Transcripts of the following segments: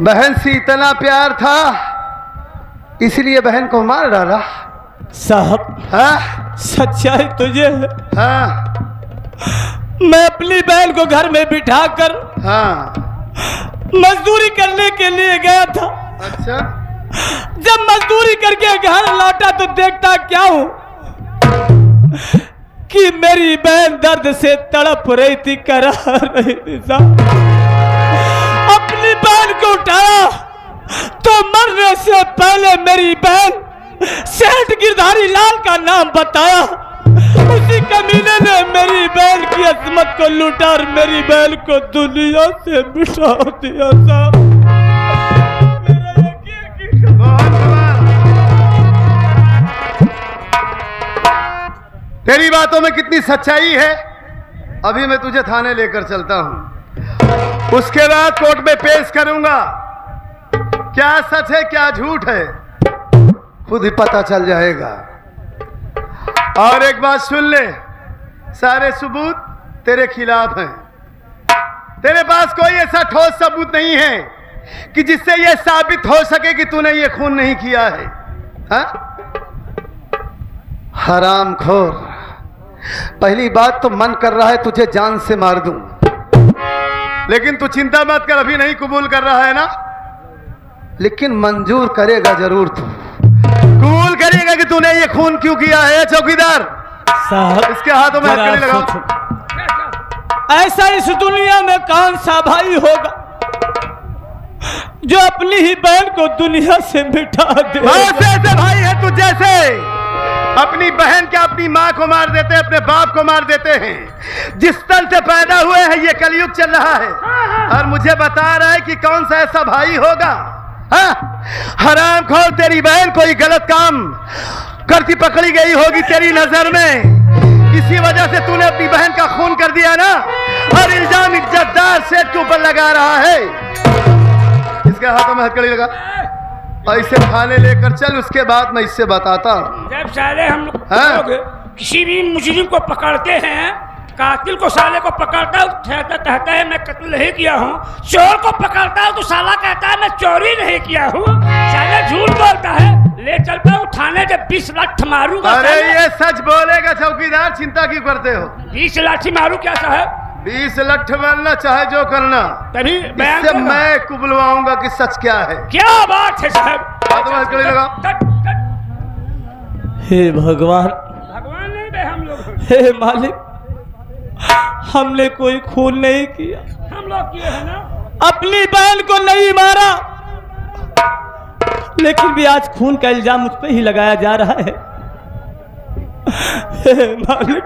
बहन से इतना प्यार था इसलिए बहन को मार डाला। साहब हाँ सच्चाई तुझे है। हाँ मैं अपनी बहन को घर में बिठाकर हाँ। मजदूरी करने के लिए गया था। अच्छा। जब मजदूरी करके घर लौटा तो देखता क्या हूं कि मेरी बहन दर्द से तड़प रही थी, करा रही थी। अपनी बहन को उठाया तो मरने से पहले मेरी बहन सेठ गिरधारी लाल का नाम बताया। उसी कमीने ने मेरी बहन की अजमत को लूटा और मेरी बहन को दुनिया से मिटा दिया। साहब तेरी बातों में कितनी सच्चाई है। अभी मैं तुझे थाने लेकर चलता हूं, उसके बाद कोर्ट में पेश करूंगा। क्या सच है क्या झूठ है खुद ही पता चल जाएगा। और एक बात सुन ले, सारे सबूत तेरे खिलाफ हैं। तेरे पास कोई ऐसा ठोस सबूत नहीं है कि जिससे यह साबित हो सके कि तूने ये खून नहीं किया है। हा? हरामखोर, पहली बात तो मन कर रहा है तुझे जान से मार दूं, लेकिन तू चिंता मत कर, अभी नहीं कबूल कर रहा है ना, लेकिन मंजूर करेगा जरूर। तू कबूल करेगा कि तूने ये खून क्यों किया है। चौकीदार साहब इसके हाथों में हथकड़ी लगाओ। ऐसा इस दुनिया में कौन सा भाई होगा जो अपनी ही बहन को दुनिया से मिटा दे। ऐसे भाई है तू जैसे अपनी बहन के अपनी माँ को मार देते हैं, अपने बाप को मार देते हैं। जिस तन से पैदा हुए हैं ये कलयुग चल रहा है और मुझे बता रहा है कि कौन सा ऐसा भाई होगा। हरामखोर, तेरी बहन कोई गलत काम करती पकड़ी गई होगी तेरी नजर में, इसी वजह से तूने अपनी बहन का खून कर दिया ना, और इल्जाम इज्जतदार सेठ के ऊपर लगा रहा है। इसके हाथों में हथकड़ी लगा और इसे थाने लेकर चल, उसके बाद मैं इससे बताता हूं। जब साले हम लोग किसी भी मुजरिम को पकड़ते हैं, कातिल को साले को पकड़ता है, कहता है मैं कत्ल नहीं किया हूँ। चोर को पकड़ता है तो साला कहता है मैं चोरी नहीं किया हूँ। साले झूठ बोलता है, ले चलता हूँ थाने जब 20 लाठी मारूंगा। अरे ये सच बोलेगा चौकीदार, चिंता क्यों करते हो। 20 लाठी मारू क्या साहब? 20 लठ मारना चाहे जो करना, तभी इससे मैं कुबलवाऊंगा कि सच क्या है। क्या बात है साहब? हे भगवान, भगवान नहीं बे हम लोग। हे मालिक, हमने कोई खून नहीं किया, हम लोग किए हैं ना। अपनी बहन को नहीं मारा, लेकिन भी आज खून का इल्जाम मुझ पे ही लगाया जा रहा है। हे मालिक,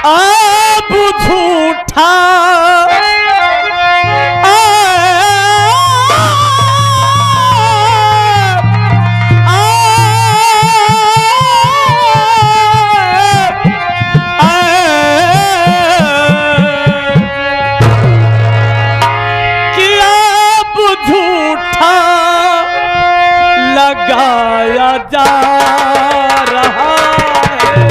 आप झूठा लगाया जा रहा है।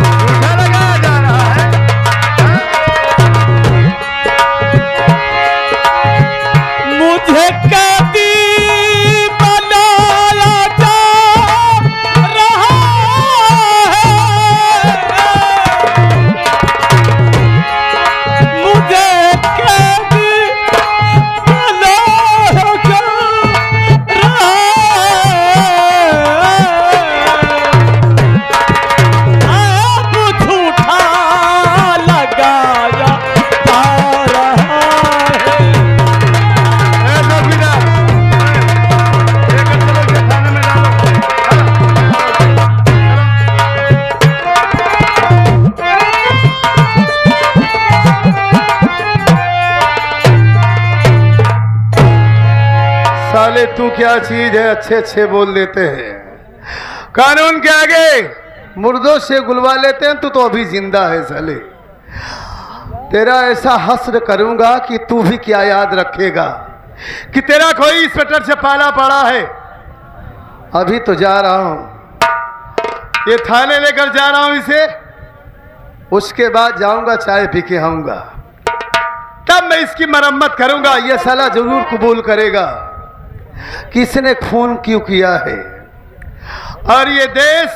लगाया जा रहा है। मुझे कैदी बनाया जा रहा है। मुझे कैदी साले तू क्या चीज है, अच्छे अच्छे बोल देते हैं, कानून के आगे मुर्दों से गुलवा लेते हैं। तू तो अभी जिंदा है साले, तेरा ऐसा हस्र करूंगा कि तू भी क्या याद रखेगा। कि तेरा कोई स्वेटर से पाला पड़ा है। अभी तो जा रहा हूं, ये थाने लेकर जा रहा हूं इसे, उसके बाद जाऊंगा चाय पी के आऊंगा, तब मैं इसकी मरम्मत करूंगा। ये साला जरूर कबूल करेगा कि इसने खून क्यों किया है। और ये देश,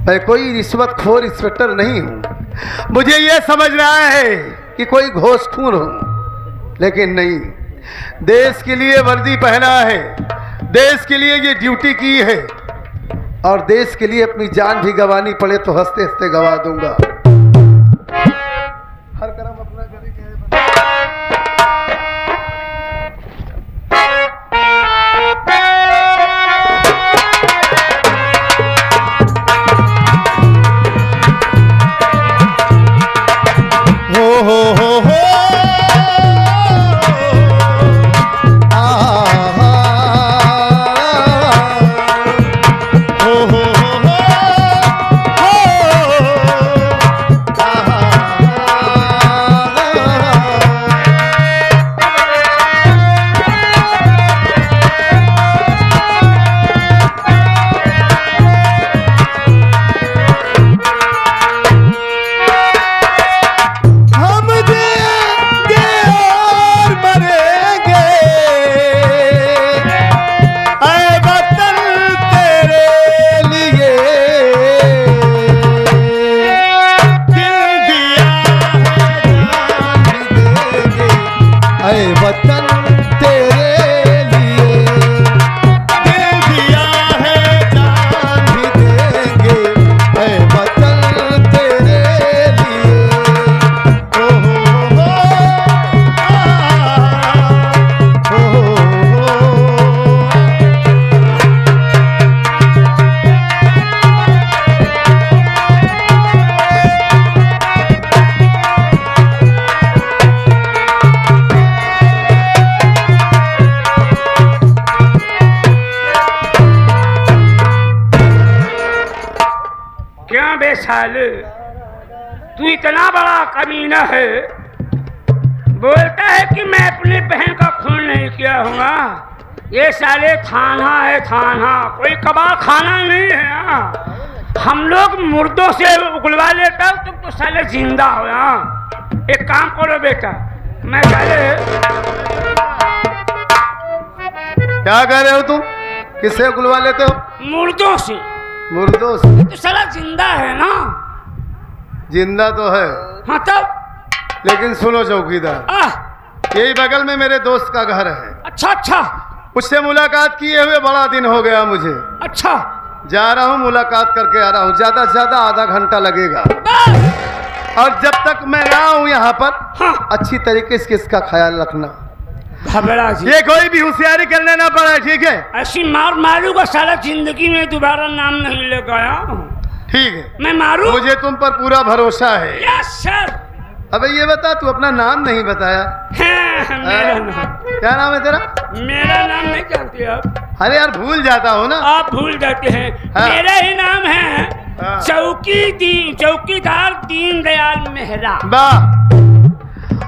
मैं कोई रिश्वतखोर इंस्पेक्टर नहीं हूं, मुझे ये समझ रहा है कि कोई घोसखोर हूं, लेकिन नहीं। देश के लिए वर्दी पहना है, देश के लिए ये ड्यूटी की है, और देश के लिए अपनी जान भी गंवानी पड़े तो हंसते हंसते गंवा दूंगा। हर कर्म अपना करेंगे। साले तू इतना बड़ा कमीना है, बोलता है कि मैं अपनी बहन का खून नहीं किया हूँगा। ये साले थाना है, थाना कोई कबाड़ खाना नहीं है। यहाँ हम लोग मुर्दों से उगलवा लेता हूँ, तुम तो साले जिंदा हो। यहाँ एक काम करो बेटा, मैं साले क्या कह रहे हो तुम? किससे उगलवा लेते हो? मुर्दों से। मुर्दों से? तो साला जिंदा है ना। जिंदा तो है। हाँ तब। लेकिन सुनो चौकीदार, यही बगल में मेरे दोस्त का घर है। अच्छा अच्छा। उससे मुलाकात किए हुए बड़ा दिन हो गया मुझे। अच्छा। जा रहा हूँ, मुलाकात करके आ रहा हूँ, ज्यादा से ज्यादा आधा घंटा लगेगा। और जब तक मैं रहा हूँ यहाँ पर, हाँ। अच्छी तरीके से इसका ख्याल रखना। घबरा जी, ये कोई भी होशियारी कर लेना पड़ा, ठीक है? ऐसी मार मारूंगा साला, जिंदगी में दोबारा नाम नहीं ले गया। ठीक है, मैं मारू? मुझे तुम पर पूरा भरोसा है। Yes sir. अबे ये बता, तू अपना नाम नहीं बताया। मेरा नाम क्या नाम है तेरा? मेरा नाम नहीं जानते आप? अरे यार भूल जाता हूँ ना। आप भूल जाते हैं। हाँ। मेरा ही नाम है चौकीदार दीनदयाल मेहरा। वाह,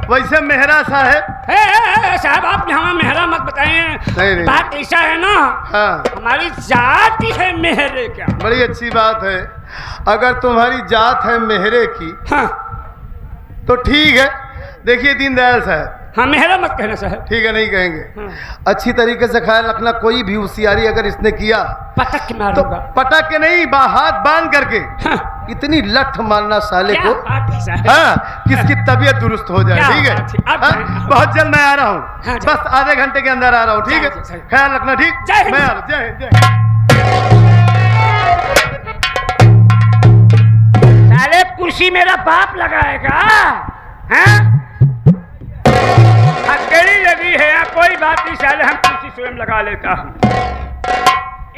वैसे मेहरा साहब। साहब आप यहाँ मेहरा मत बताइए। नहीं। बात ऐसा है ना, हाँ। हमारी जात ही है मेहरे। क्या बड़ी अच्छी बात है। अगर तुम्हारी जात है मेहरे की, हाँ तो ठीक है। देखिए दीनदयाल साहब, हाँ मेहरा मत कहना साहब। ठीक है, नहीं कहेंगे। हाँ। अच्छी तरीके से ख्याल रखना, कोई भी होशियारी अगर इसने किया पटक के तो मारूंगा। पटक के नहीं, हाथ बांध करके हाँ। इतनी लठ मारना साले को, बात है साहब। हाँ, कि इसकी तबीयत दुरुस्त हो जाए। क्या ठीक है? बात है। अब हाँ? बहुत जल्द मैं आ रहा हूँ। हाँ, बस आधे घंटे के अंदर आ रहा हूँ। ठीक है, जय हिंद। ख्याल रखना। ठीक, जय हिंद। मैं आ रहा हूँ। जय हिंद, जय हिंद। साले कुर्सी मेरा बाप लगाएगा। हैं? हथकड़ी लगी है या कोई बात नहीं साले, हम कुर्सी स्वयं लगा लेता हूँ।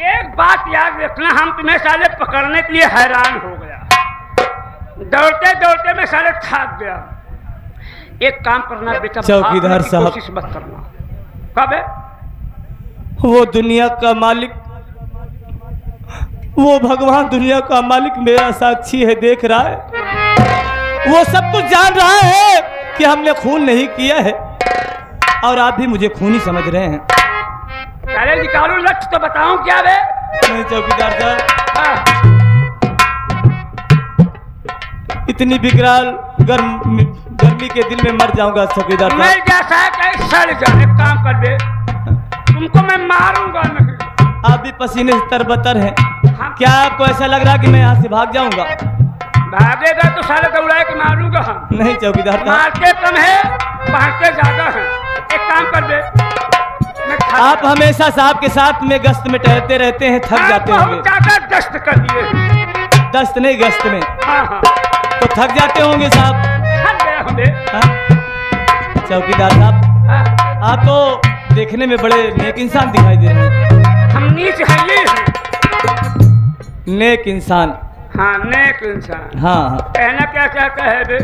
एक बात याद रखना, हम तुम्हें साले पकड़ने के लिए हैरान हो गया। दौड़ते दौड़ते मैं साले थक गया। एक काम करना बेटा, चौकीदार साहब, कोशिश मत करना। कब है? वो दुनिया का मालिक, वो भगवान दुनिया का मालिक मेरा साक्षी है, देख रहा है। वो सब कुछ जान रहा है कि हमने खून नहीं किया है, और आप भी मुझे खूनी समझ रहे हैं। पहले निकालू लक्ष्य तो बताऊं क्या रे? नहीं चौकीदार साहब, हाँ, इतनी विकराल गर्मी के दिन में मर जाऊंगा चौकीदार साहब। मैं जैसा है कहीं सड़ जा, एक काम कर दे, तुमको मैं मारूंगा नहीं। आप भी पसीने से तरबतर हैं। हाँ। क्या आपको ऐसा लग रहा कि मैं यहाँ से भाग जाऊंगा? भागेगा तो सारे दौड़ा के मारूंगा हम। नहीं चौकीदार साहब, मारते कम है, भागते ज्यादा है। एक काम कर दे, मैं थक- आप हमेशा साहब के साथ में गश्त में टहलते रहते हैं, थक आप जाते बहुत होंगे। ज्यादा दस्त कर दिए। दस्त नहीं गश्त में, हाँ हाँ, तो थक जाते होंगे साहब। थक गया हमें। हाँ? चौकीदार साहब, हाँ, आप तो देखने में बड़े नेक इंसान दिखाई दे रहे हैं। हम नीच हैं ये हैं। नेक इंसान, हाँ, नेक इंसान। हाँ हाँ, कहना क्या चाहता है बे?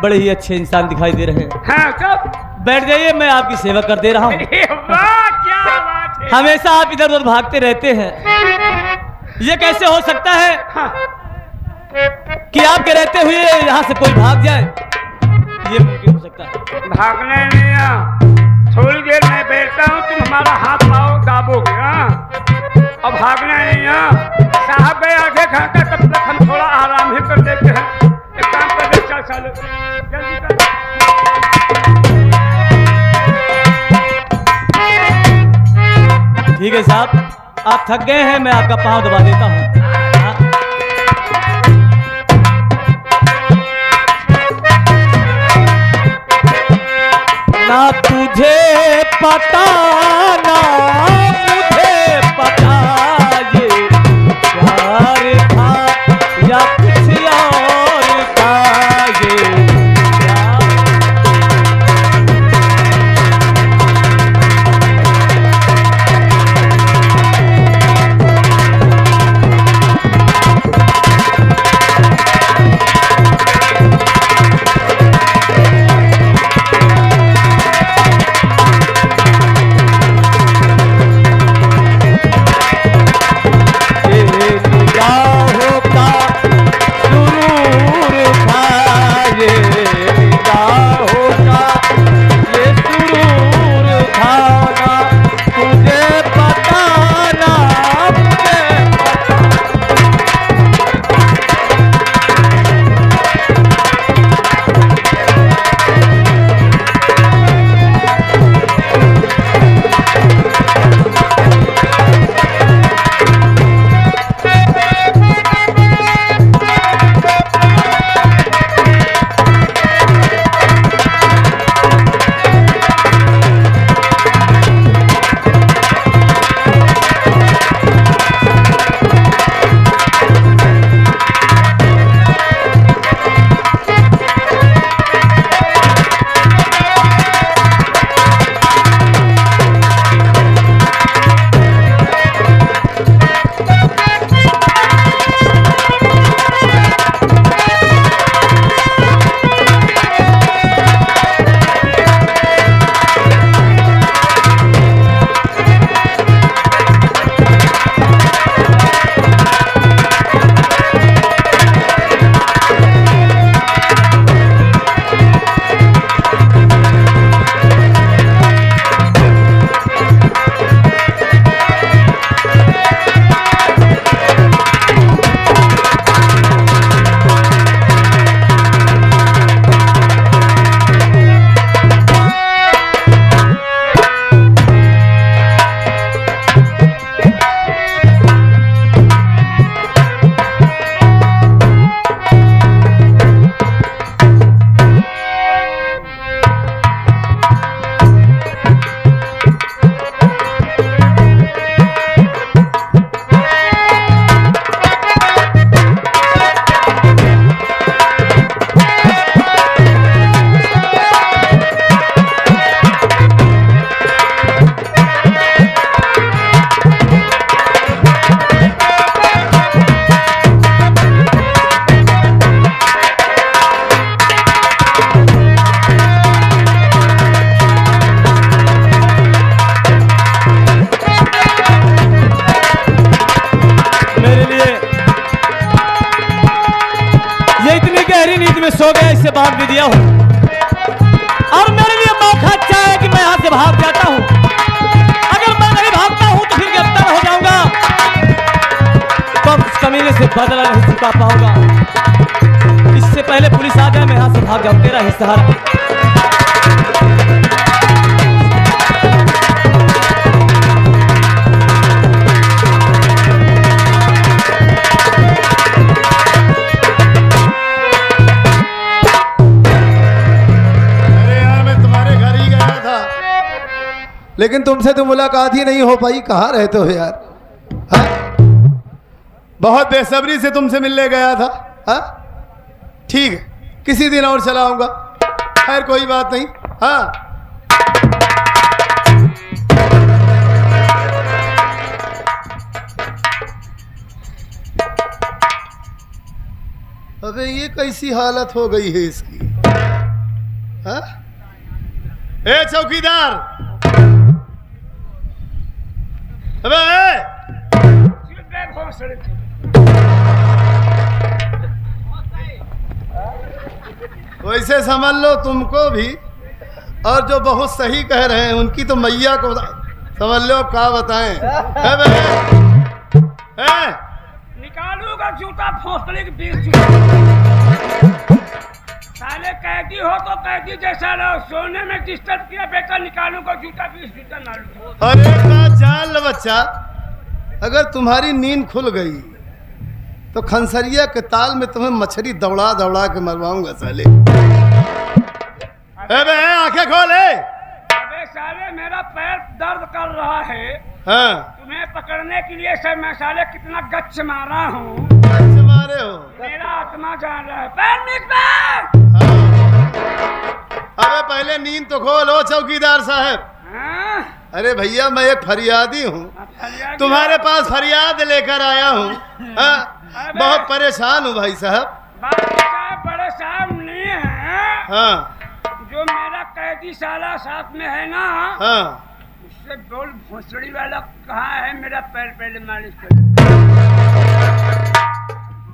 बड़े ही अच्छे इंसान दिखाई दे रहे हैं। हाँ, कब? बैठ जाइए, मैं आपकी सेवा कर दे रहा हूँ। अरे वाह, क्या बात है। हमेशा आप इधर उधर भागते रहते हैं, ये कैसे हो सकता है हाँ, कि आपके रहते हुए यहाँ से कोई भाग जाए? ये मुमकिन हो सकता है? भागने नहीं आ। थोड़ी देर में बैठता हूँ, तुम हमारा हाथ पाओ दाबोगे। हाँ, और भागना नहीं आ। साहब गए आधे घंटा, तब तक हम थोड़ा आराम ही कर देते हैं। एक काम कर दे, चल चल जल्दी कर। ठीक है साहब, आप थक गए हैं, मैं आपका पाँव दबा देता हूँ। हाँ? ना तुझे पता ना मुझे पता, ये प्यार था या कुछ और था, ये प्यार। सो गया, इससे बांध भी दिया हूँ। और मेरे लिए मौका अच्छा है कि कि मैं यहाँ से भाग जाता हूँ। अगर मैं नहीं भागता हूँ तो फिर गिरफ्तार हो जाऊंगा, तो अब उस कमीने से बदला नहीं चुका पाऊंगा। इससे पहले पुलिस आ जाए मैं यहाँ से भाग जाऊँ, तेरा ही सहारा। लेकिन तुमसे तो मुलाकात ही नहीं हो पाई, कहाँ रहते हो यार? हा? बहुत बेसब्री से तुमसे मिलने गया था। हा? ठीक है, किसी दिन और चला आऊंगा। खैर कोई बात नहीं। हाँ, अबे ये कैसी हालत हो गई है इसकी? हाँ? ए चौकीदार, अबे वैसे समझ लो तुमको भी, और जो बहुत सही कह रहे हैं उनकी तो मैया को समझ लो। क्या बताएं? निकालूंगा जूता भोसड़ी के बीच। साले कैदी हो तो कैदी जैसा रहो, सोने में डिस्टर्ब किया बेटा, निकालूंगा जूता 20 जूता मारूंगा। अरे का जान लो बच्चा, अगर तुम्हारी नींद खुल गई तो खनसरिया के ताल में तुम्हें मछली दौड़ा दौड़ा के मरवाऊंगा साले। अबे आंखें खोले। अबे साले मेरा पैर दर्द कर रहा है। हाँ, तुम्हें पकड़ने के लिए सर मैं साले कितना गच्छ मारा हूँ। गच्छ मारे हो? मेरा आत्मा जान रहा है। पैर निकल। अबे पहले नींद तो खोलो चौकीदार साहब। हाँ? अरे भैया मैं एक फरियादी हूँ, तुम्हारे पास फरियाद लेकर आया हूँ। बहुत परेशान हूँ भाई साहब। बड़े साहब नहीं है। हाँ, जो मेरा कैदी साला साथ में है ना, हाँ, उससे बोल भोसड़ी वाला कहाँ है, मेरा पैर पहले मालिश कर।